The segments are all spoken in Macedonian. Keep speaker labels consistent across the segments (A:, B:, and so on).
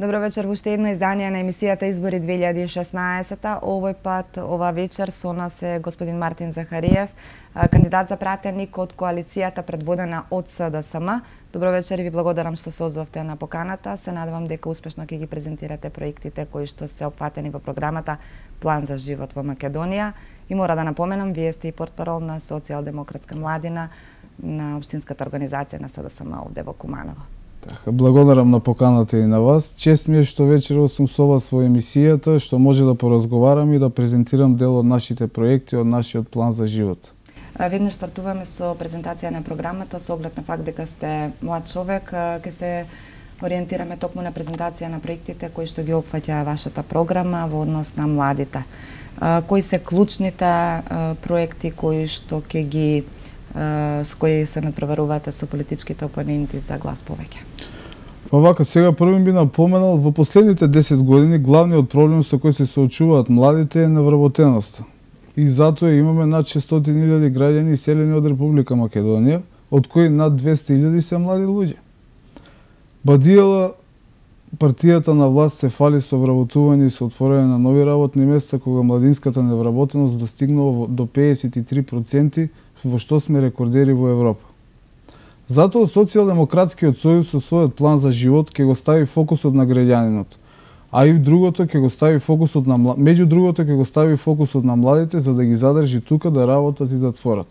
A: Добро вечер во уште едно издание на емисијата Избори 2016. Овој пат, ова вечер со нас е господин Мартин Захариев, кандидат за пратеник од коалицијата предводена од СДСМ. Добро вечер и ви благодарам што се озвавте на поканата. Се надевам дека успешно ќе ги презентирате проектите кои што се опфатени во програмата План за живот во Македонија. И мора да напоменам, вие сте и портпарол на Социјалдемократска младина на Општинската организација на СДСМ овде во Куманово.
B: Благодарам на поканата и на вас. Чест ми е што вечерот сум со вас во емисијата, што може да поразговарам и да презентирам дел од нашите проекти, од нашиот план за живот.
A: Веднаш стартуваме со презентација на програмата, со оглед на факт дека сте млад човек, ќе се ориентираме токму на презентација на проектите кои што ги опфаќа вашата програма во однос на младите. Кои се клучните проекти кои што ќе ги с кои се надпреварувате со политичките опоненти за глас повеќе?
B: Па вака, сега првим би напоменал, во последните 10 години главниот проблем со кој се соочуваат младите е невработеноста. И затоа имаме над 600.000 граѓани иселени од Република Македонија, од кои над 200.000 се млади луѓе. Бадијала партијата на власт се фали со вработување и со отворање на нови работни места, кога младинската невработеност достигнува до 53%, во што сме рекордери во Европа. Затоа Социјалдемократскиот сојуз со својот план за живот ќе го стави фокусот на граѓанинот, а и другото ќе го стави фокусот на меѓу другото ќе го стави фокусот на младите за да ги задржи тука да работат и да творат.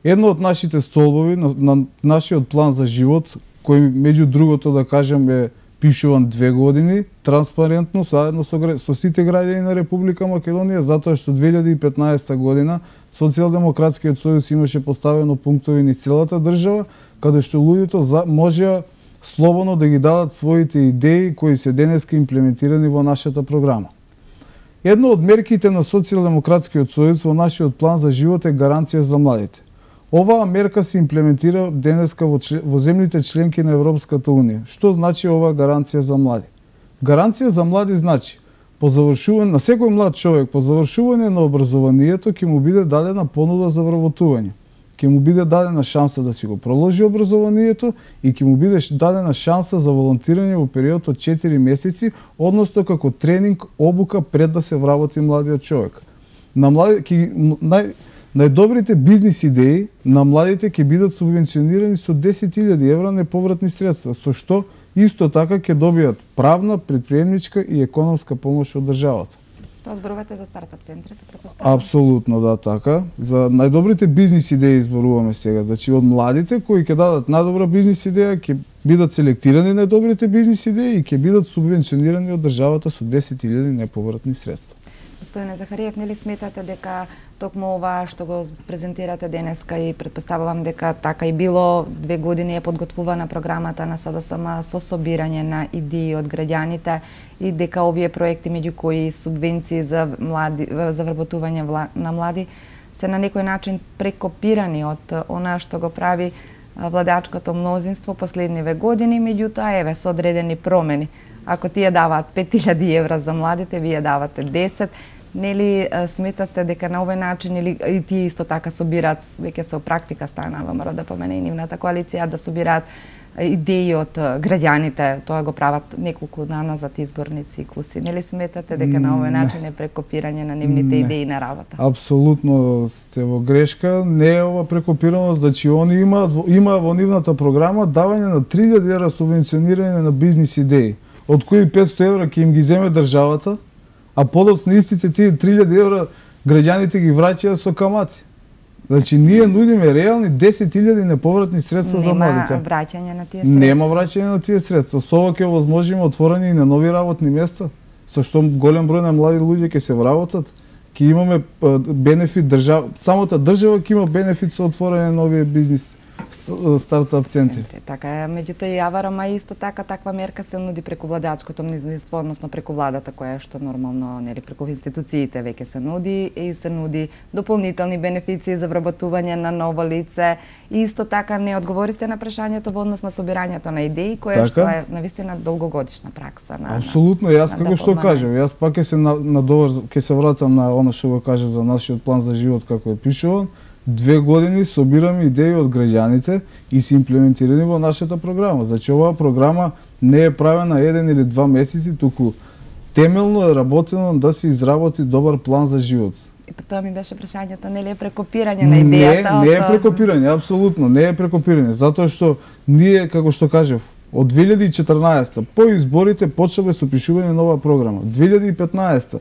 B: Едно од нашите столбови на нашиот план за живот, кој меѓу другото да кажам е пишуван 2 години, транспарентно, заедно со сите граѓани на Република Македонија, затоа што 2015 година Социјалдемократскиот сојуз имаше поставено пунктови низ целата држава, каде што луѓето можеа слободно да ги дадат своите идеи кои се денеска имплементирани во нашата програма. Едно од мерките на Социјалдемократскиот сојуз во нашиот план за живот е гаранција за младите. Оваа мерка се имплементира денеска во земјите членки на Европската унија. Што значи оваа гаранција за млади? Гаранција за млади значи по завршување на секој млад човек по завршување на образованието ќе му биде дадена понуда за вработување. Ќе му биде дадена шанса да си го продолжи образованието и ќе му биде дадена шанса за волонтирање во период од 4 месеци, односно како тренинг, обука пред да се вработи младиот човек. На најдобрите бизнис идеи на младите ќе бидат субвенционирани со 10.000 евра неповратни средства, со што исто така ќе добијат правна, предприемничка и економска помош од државата.
A: Тоа зборувате за стартап центрите, претпоставувам?
B: Апсолутно, да, така. За најдобрите бизнис идеи зборуваме сега. Значи, од младите кои ќе дадат најдобра бизнис идеја, ќе бидат селектирани најдобрите бизнис идеи и ќе бидат субвенционирани од државата со 10.000 неповратни средства.
A: Господине Захариев, нели сметате дека токму ова што го презентирате денеска и претпоставувам дека така и било 2 години е подготвувана програмата на СДСМ со собирање на идеи од граѓаните и дека овие проекти меѓу кои субвенции за вработување на млади се на некој начин прекопирани од она што го прави владеачкото мнозинство последниве години, меѓутоа еве со одредени промени. Ако тие даваат 5.000 евра за младите, вие давате 10. Нели сметате дека на овој начин или и тие исто така собираат, веќе со практика станава, мора да помене и нивната коалиција, да собираат идеи од граѓаните, тоа го прават неколку дана за изборни циклуси. Нели сметате дека на овој начин е прекопирање на нивните идеи на работа?
B: Апсолутно сте во грешка, не е ова прекопирано, значи они има во нивната програма давање на 3.000 евра субвенционирање на бизнис идеи, од кои 500 евра ќе им ги земе државата, а подоцна истите тие 3.000 евра граѓаните ги враќаат со камати. Значи, ние нудиме реални 10.000 неповратни средства за младите.
A: Нема враќање на тие средства?
B: Нема враќање на тие средства. Со ова ќе возможиме отворање и на нови работни места, со што голем број на млади луѓе ќе се вработат, ќе имаме бенефит самата држава ќе има бенефит со отворање на нови бизнис стартап центри.
A: Така е, меѓутоа и АВРМ исто така таква мерка се нуди преку владеачкото мнозинство, односно преку владата која што нормално нели преку институциите веќе се нуди и се нуди дополнителни бенефиции за вработување на ново лице. И исто така не одговоривте на прашањето во однос на собирањето на идеи, која што е навистина долгогодишна пракса на
B: Апсолутно, јас како што кажав, јас пак ќе се вратам на она што го кажав за нашиот план за живот како е пишуван. 2 години собираме идеи од граѓаните и се имплементирани во нашата програма. Значи, оваа програма не е правена 1 или 2 месеци, туку темелно е работено да се изработи добар план за живот.
A: И тоа ми беше прашањето, нели е прекопирање на идејата?
B: Не е прекопирање, апсолутно, не е прекопирање, затоа што ние, како што кажав, од 2014 по изборите почнавме со пишување нова програма. 2015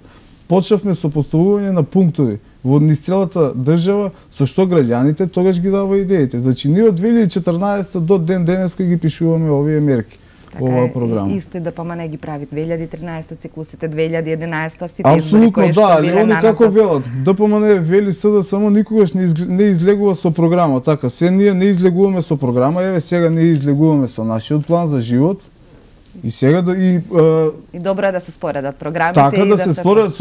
B: почнавме со поставување на пунктови во низ целата држава, со што граѓаните тогаш ги дава идеите. Значи, ние од 2014 до ден денеска ги пишуваме овие мерки.
A: Така
B: оваа програма.
A: Исто ДПМН ги прави 2013 циклусите, 2011 сите
B: апсолутно,
A: избори кои што
B: да,
A: биле
B: они како велат, ДПМН вели да само никогаш не излегува со програма, така, се ние не излегуваме со програма, еве сега ние излегуваме со нашиот план за живот, и сега
A: и добро е да се споредат програмите
B: така
A: и
B: да се споредат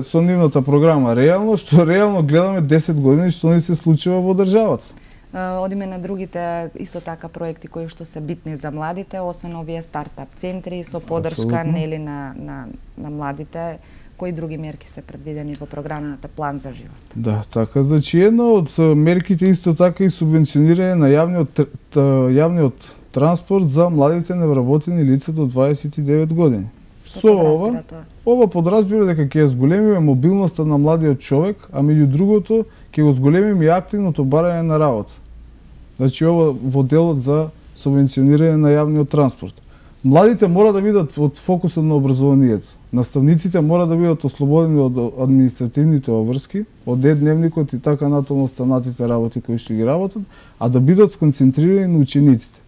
B: со нивната програма, реално, што реално гледаме 10 години што не се случува во државата.
A: Одиме на другите исто така проекти кои што се битни за младите, освен овие стартап центри со подршка нели на младите, кои други мерки се предвидени во програмата План за живот?
B: Да, така, значи една од мерките исто така и субвенционирање на јавниот транспорт за младите невработени лица до 29 години. Со ова подразбира дека ќе зголемиме мобилноста на младиот човек, а меѓу другото ќе го зголемиме и активното барање на работа. Значи ова во делот за субвенционирање на јавниот транспорт. Младите мора да бидат од фокусот на образованието. Наставниците мора да бидат ослободени од административните обврски, од дневникот и така натаму останатите работи кои што ги работат, а да бидат сконцентрирани на учениците.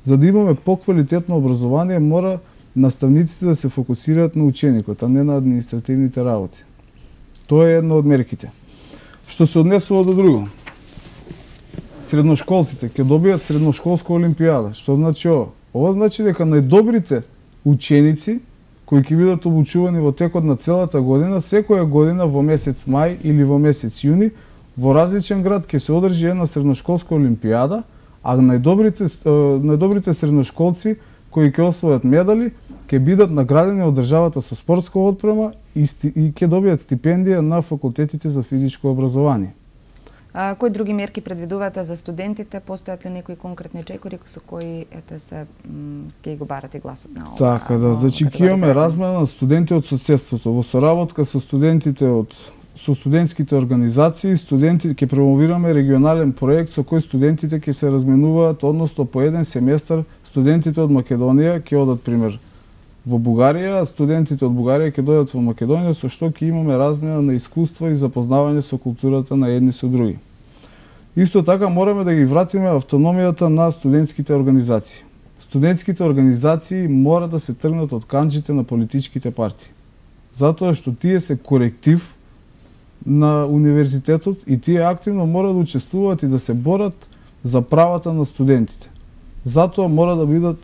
B: За да имаме поквалитетно образование, мора наставниците да се фокусираат на ученикот, а не на административните работи. Тоа е една од мерките. Што се однесува до друго. Средношколците ќе добијат средношколска олимпијада. Што значи ова? Ова значи дека најдобрите ученици кои ќе бидат обучувани во текот на целата година, секоја година во месец мај или во месец јуни, во различен град ќе се одржи една средношколска олимпијада, а најдобрите средношколци кои ќе освојат медали, ќе бидат наградени од државата со спортска отпрема и ќе добијат стипендија на факултетите за физичко образование.
A: Кои други мерки предвидувате за студентите? Постојат ли некои конкретни чекори со кои ќе го барате гласот на ова?
B: Така да, значи ќе имаме размена на студенти од соседството во соработка со студентите со студентските организации, студентите ќе промовираме регионален проект со кој студентите ќе се разменуваат, односно по еден семестар студентите од Македонија ќе одат пример во Бугарија, а студентите од Бугарија ќе дојдат во Македонија, со што ќе имаме размена на искуства и запознавање со културата на едни со други. Исто така мораме да ги вратиме автономијата на студентските организации. Студентските организации мора да се тргнат од канџите на политичките партии. Затоа што тие се коректив на универзитетот и тие активно мора да учествуваат и да се борат за правата на студентите. Затоа мора да бидат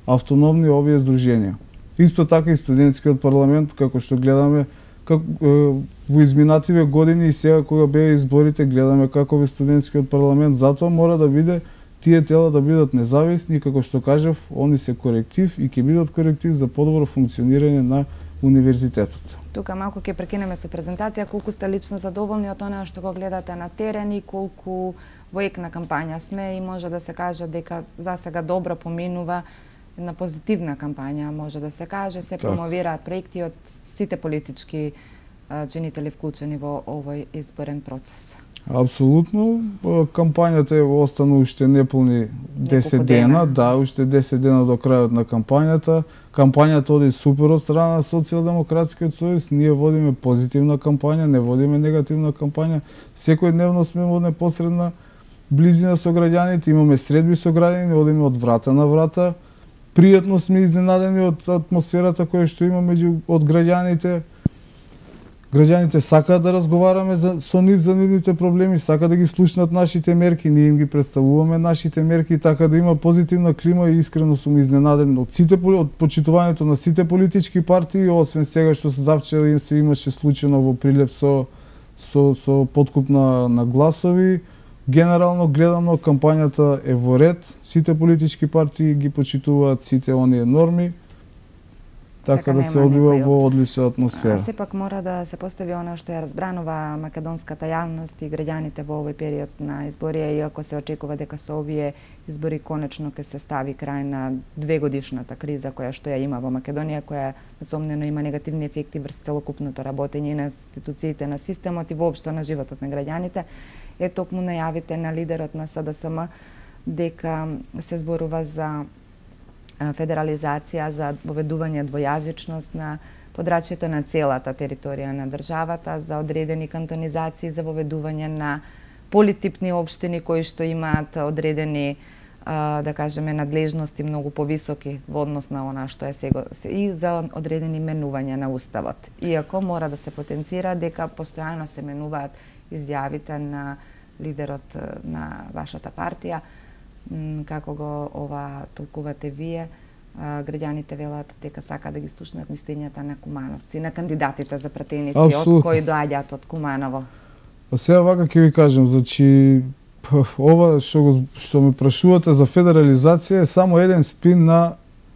B: автономни овие здруженија. Исто така и студентскиот парламент, како што гледаме во изминативе години и сега кога беа изборите, гледаме како во студентскиот парламент, затоа мора да биде тие тела да бидат независни, како што кажав, они се коректив и ќе бидат коректив за подобро функционирање на универзитетот.
A: Тука малку ќе прекинеме со презентација, колку сте лично задоволни од она што го гледате на терен и колку во ек на кампања сме и може да се каже дека за сега добро поминува, една позитивна кампања може да се каже, се промовираат проекти од сите политички чинители вклучени во овој изборен процес.
B: Апсолутно, кампањата е остана уште неполни 10 дена, да, уште 10 дена до крајот на кампањата. Кампањата оди супер од страна на Социјалдемократскиот сојуз, ние водиме позитивна кампања, не водиме негативна кампања. Секојдневно сме во непосредна близина со граѓаните, имаме средби со граѓани, одиме од врата на врата. Пријатно сме изненадени од атмосферата која што има од граѓаните. Граѓаните сакаат да разговараме со нив за нивните проблеми, сакаат да ги слушнат нашите мерки, ние им ги представуваме нашите мерки, така да има позитивна клима и искрено сум изненаден од почитувањето на сите политички партии, освен сега што завчера се имаше случајно во Прилеп со подкуп на гласови. Генерално гледано кампањата е во ред, сите политички партии ги почитуваат сите оние норми така да се одбива во одлична атмосфера.
A: А сепак мора да се постави она што ја разбранува македонската јавност и граѓаните во овој период на избори, иако се очекува дека со овие избори конечно ќе се стави крај на двегодишната криза која што ја има во Македонија, која несомнено има негативни ефекти врз целокупното работење на институциите, на системот и воопшто на животот на граѓаните. Токму најавите на лидерот на СДСМ дека се зборува за федерализација, за воведување двојазичност на подрачјето на целата територија на државата, за одредени кантонизации, за воведување на политипни општини кои што имаат одредени да кажеме надлежности многу повисоки во однос на она што е сега и за одредени менувања на уставот. Иако мора да се потенцира дека постојано се менуваат изјавите на лидерот на вашата партија, како го ова толкувате вие, граѓаните велат дека сака да ги слушнат мислењата на кумановци, на кандидатите за пратеници од кои доаѓаат од Куманово.
B: А сега вака ќе ви кажем, значи ова што ме прашувате за федерализација е само еден спин на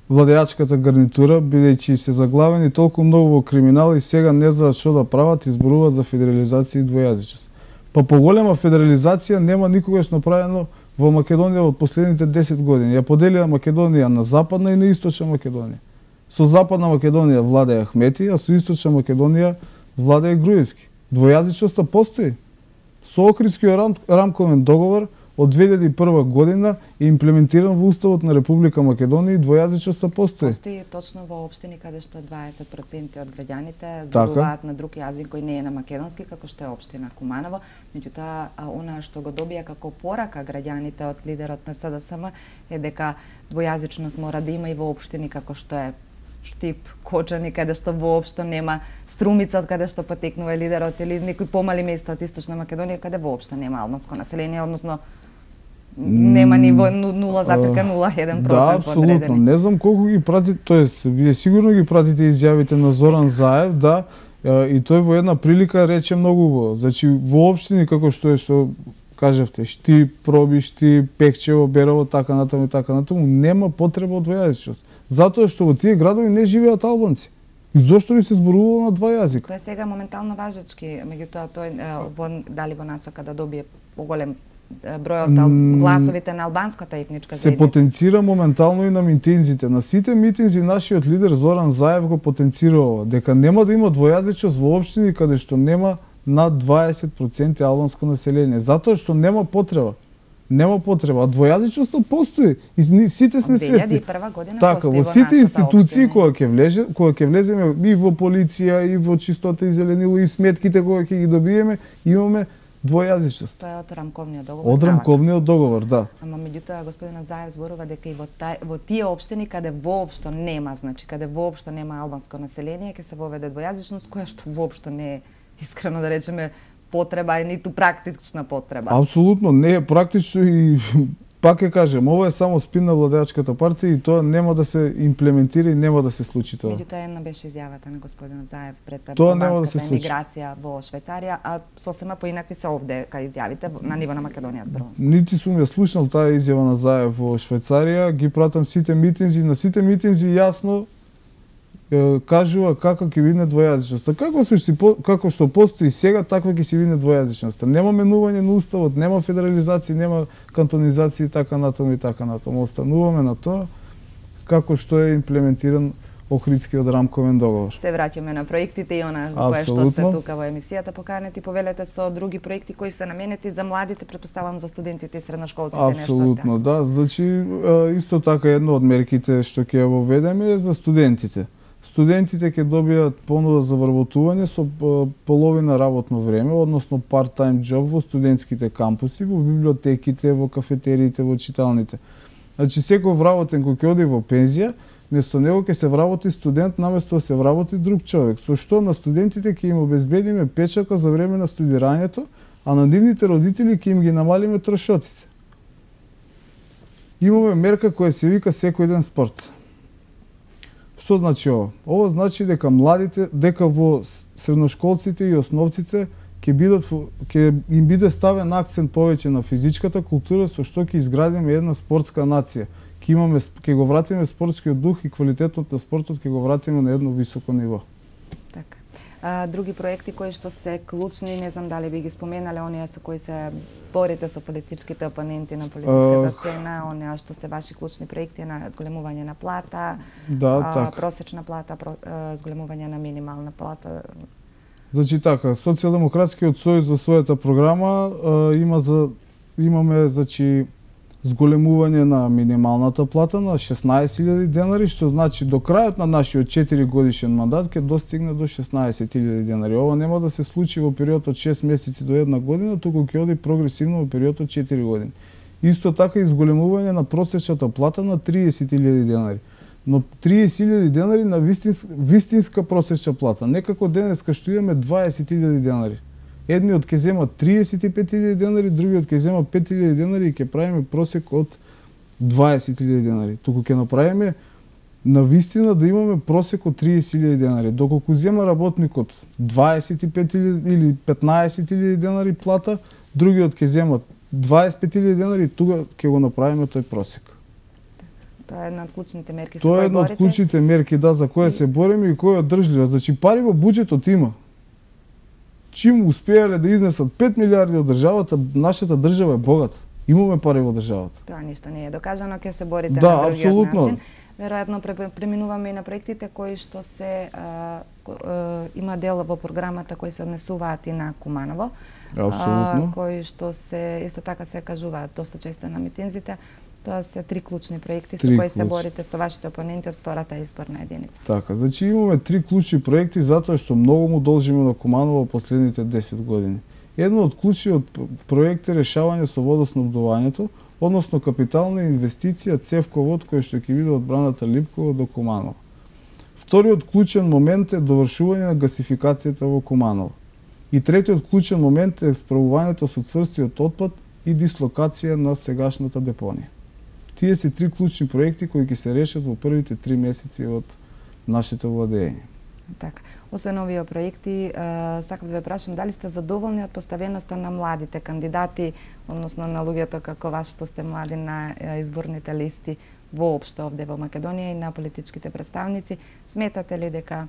B: владеачката гарнитура, бидејќи се заглавени толку многу во криминал и сега не знаат што да прават, изборуваат за федерализација и двојазичност. Па поголема федерализација нема никогаш направено во Македонија од последните 10 години. Ја поделија Македонија на Западна и на Источна Македонија. Со Западна Македонија владеја Ахмети, а со Источна Македонија владеја Груевски. Двојазичноста постои. Со Охридскиот рамковен договор од 2001 година е имплементиран во Уставот на Република Македонија и двојазичноста постои.
A: Постои точно во општини каде што 20% од граѓаните зборуваат на друг јазик кој не е на македонски, како што е општина Куманово. Меѓутоа, она што го добија како порака граѓаните од лидерот на СДСМ е дека двојазичност мора да има и во општини како што е Штип, Кочани, каде што воопшто нема Струмица, од каде што потекнува лидерот, или некои помали места од Источна Македонија каде воопшто нема албанско население, односно нема ни во 0,01%
B: Да, апсолутно. Не знам колку ги прати, тоест вие сигурно ги пратите изјавите на Зоран Заев, да, и тој во една прилика рече многу убаво. Значи во општини како што е што кажавте, Штип, Пробишти, Пекчево, Берово, така натаму, нема потреба од двојазичност. Затоа што во тие градови не живеат албанци. И зошто би се зборувало на два јазика?
A: Тоа е сега моментално важечки, меѓутоа тој дали во насока да добие поголем број од гласовите на албанската етничка
B: заедница. Се потенцира моментално и на митинзите. На сите митинзи нашиот лидер Зоран Заев го потенцирува дека нема да има двојазичност во општини каде што нема над 20% албанско население, затоа што нема потреба. Нема потреба, а двојазичноста постои. И сите сме свесни.
A: 2001 година
B: така, во сите институции кога ќе влеземе и во полиција, и во чистота и зеленило, и сметките кога ќе ги добиеме, имаме двојазичност.
A: Тоа е од рамковниот договор.
B: Од рамковниот договор, да.
A: Ама меѓутоа господинот Заев зборува дека и во тие општини каде воопшто нема, значи каде воопшто нема албанско население, ќе се воведе двојазичност, која што воопшто не е, искрено да речеме, потреба и ниту практична потреба.
B: Апсолутно не е практично и пак ќе кажем, ова е само спин на владеачката партија и тоа нема да се имплементира и нема да се случи тоа.
A: Меѓутоа една беше изјавата на господинот Заев пред
B: албанската
A: емиграција во Швајцарија, а сосема поинакви се овде кај изјавите на ниво на Македонија зборувам.
B: Нити сум ја слушнал таа изјава на Заев во Швајцарија, ги пратам сите митинзи, на сите митинзи јасно кажува како ќе видне двојазичноста. Како што постои сега, таква ќе се видне двојазичноста. Нема менување на уставот, нема федерализација, нема кантонизација и така натаму. Остануваме на тоа како што е имплементиран Охридскиот рамковен договор.
A: Се враќаме на проектите и она за кое што сте тука во емисијата, поканете и повелете со други проекти кои се наменети за младите, претпоставам за студентите и средношколците нешто.
B: Апсолутно, да. Значи исто така едно од мерките што ќе ја воведеме е за студентите. Студентите ќе добијат понуда за вработување со половина работно време, односно part-time job во студентските кампуси, во библиотеките, во кафетериите, во читалните. Значи секој вработен кој ќе оди во пензија, место него ќе се вработи студент наместо да се вработи друг човек, со што на студентите ќе им обезбедиме печалка за време на студирањето, а на нивните родители ќе им ги намалиме трошоците. Имаме мерка која се вика секој ден спорт. Што значи ова? Ова значи дека младите, дека во средношколците и основците ќе им биде ставен акцент повеќе на физичката култура, со што ќе изградиме една спортска нација. ќе го вратиме спортскиот дух и квалитетот на спортот ќе го вратиме на едно високо ниво.
A: Така. Други проекти кои што се клучни, не знам дали би ги споменале, оние со кои се борите со политичките опоненти на политичката сцена, оние што се ваши клучни проекти на зголемување на плата, просечна плата, зголемување на минимална плата.
B: Значи така, Социјалдемократскиот сојуз за својата програма имаме зголемување на минималната плата на 16.000 денари, што значи до крајот на нашиот 4 годишен мандат ќе достигне до 16.000 денари. Ова нема да се случи во период од 6 месеци до 1 година, туку ќе оди прогресивно во период од 4 години. Исто така и зголемување на просечната плата на 30.000 денари. Но 30.000 денари на вистинска просечна плата. Некако денеска што имаме 20.000 денари. Едниот ќе зема 35.000 денари, другиот ќе зема 5.000 денари и ќе правиме просек од 20.000 денари. Туку ќе направиме на вистина да имаме просек од 30.000 денари. Доколку зема работникот 25.000 или 15.000 денари плата, другиот ќе зема 25.000 денари, тука ќе го направиме тој просек.
A: Тоа е една од клучните мерки
B: за кои борите. Тоа е една од клучните мерки, за која се бориме и која е одржлива. Значи пари во буџетот има. Чим успеале да изнесат 5 милиарди од државата, нашата држава е богата. Имаме пари во државата.
A: Тоа ништо не е докажано, ќе се борите на другиот начин. Веројатно преминуваме и на проектите кои што се има дел во програмата кои се однесуваат и на Куманово.
B: Апсолутно.
A: Кои што се исто така се кажуваат доста често на митинзите. Тоа се 3 клучни проекти со кои се борите со вашите опоненти од втората изборна единица.
B: Така, значи имаме 3 клучни проекти затоа што многу му должиме на Куманово последните 10 години. Едно од клучниот проект е решавање со водоснабдувањето, односно капитална инвестиција цевковод кој што ќе биде од Браната Липкова до Куманово. Вториот клучен момент е довршување на гасификацијата во Куманово. И третиот клучен момент е справувањето со цврстиот отпад и дислокација на сегашната депонија. Тие се 3 клучни проекти кои ќе се решат во првите 3 месеци од нашето владење.
A: Така. Освен овие проекти, сакам да ве прашам дали сте задоволни од поставеноста на младите кандидати, односно на луѓето како вас што сте млади на изборните листи воопшто овде во Македонија и на политичките представници. Сметате ли дека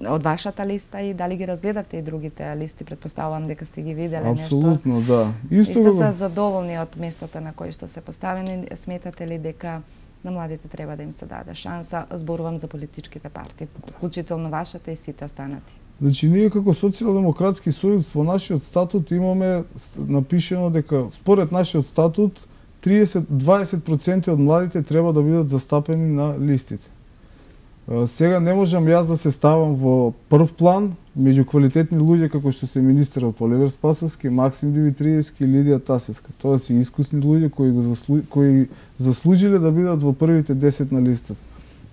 A: од вашата листа и дали ги разгледавте и другите листи, претпоставувам дека сте ги виделе нешто?
B: Апсолутно, да.
A: Исто се задоволни од местата на кои што се поставени, сметате ли дека на младите треба да им се даде шанса, зборувам за политичките партии, вклучително вашата и сите останати?
B: Значи, ние како Социјалдемократски сојуз во нашиот статут имаме напишено дека според нашиот статут 20% од младите треба да бидат застапени на листите. Сега не можам јас да се ставам во прв план меѓу квалитетни луѓе како што се министерот Оливер Спасовски, Максим Димитриевски и Лидија Тасевска. Тоа се искусни луѓе кои заслужиле да бидат во првите 10 на листата.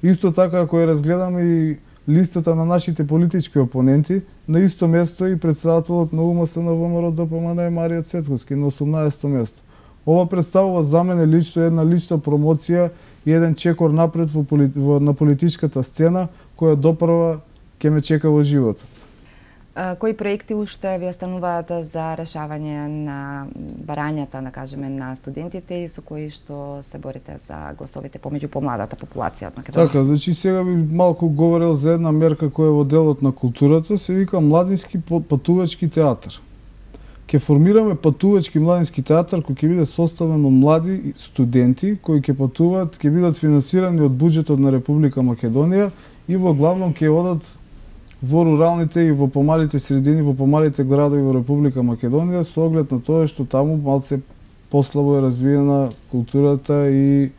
B: Исто така ако ја разгледаме и листата на нашите политички опоненти, на исто место и председателот на УМС на ВМРО ДПМН е Марија Цветковски на 18-то место. Ова представува за мене лично една лична промоција и еден чекор напред на политичката сцена, која допрва ќе ме чека во животот.
A: Кои проекти уште ви остануваат за решавање на барањата, да кажеме, на студентите и со кои што се борите за гласовите помеѓу помладата популација од Македонија?
B: Така, значи сега би малку говорел за една мерка која е во делот на културата, се вика Младински патувачки театар. Ќе формираме патувачки младински театар кој ќе биде составен од млади студенти кои ќе патуваат, ќе бидат финансирани од буџетот на Република Македонија и во главном ќе одат во руралните и во помалите средини, во помалите градови во Република Македонија со оглед на тоа што таму малце послабо е развиена културата и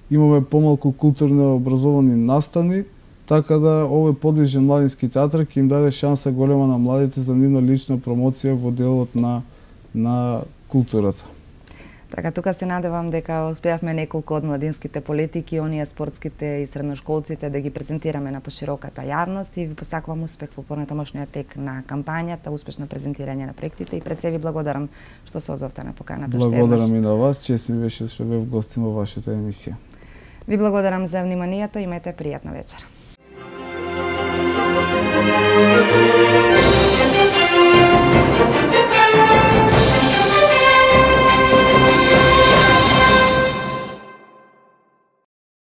B: имаме помалку културно образовани настани, така да овој подвижен младински театар ќе им даде шанса голема на младите за нивна лична промоција во делот на културата.
A: Така, тука се надевам дека успеавме неколку од младинските политики, оние спортските и средношколците да ги презентираме на пошироката јавност и ви посакувам успех во понатамошниот тек на кампањата, успешно презентирање на проектите и пред се ви благодарам што се озовте на поканата.
B: Благодарам и на вас, чест ми беше што бев гостин во вашата емисија.
A: Ви благодарам за вниманието, имајте пријатна вечер.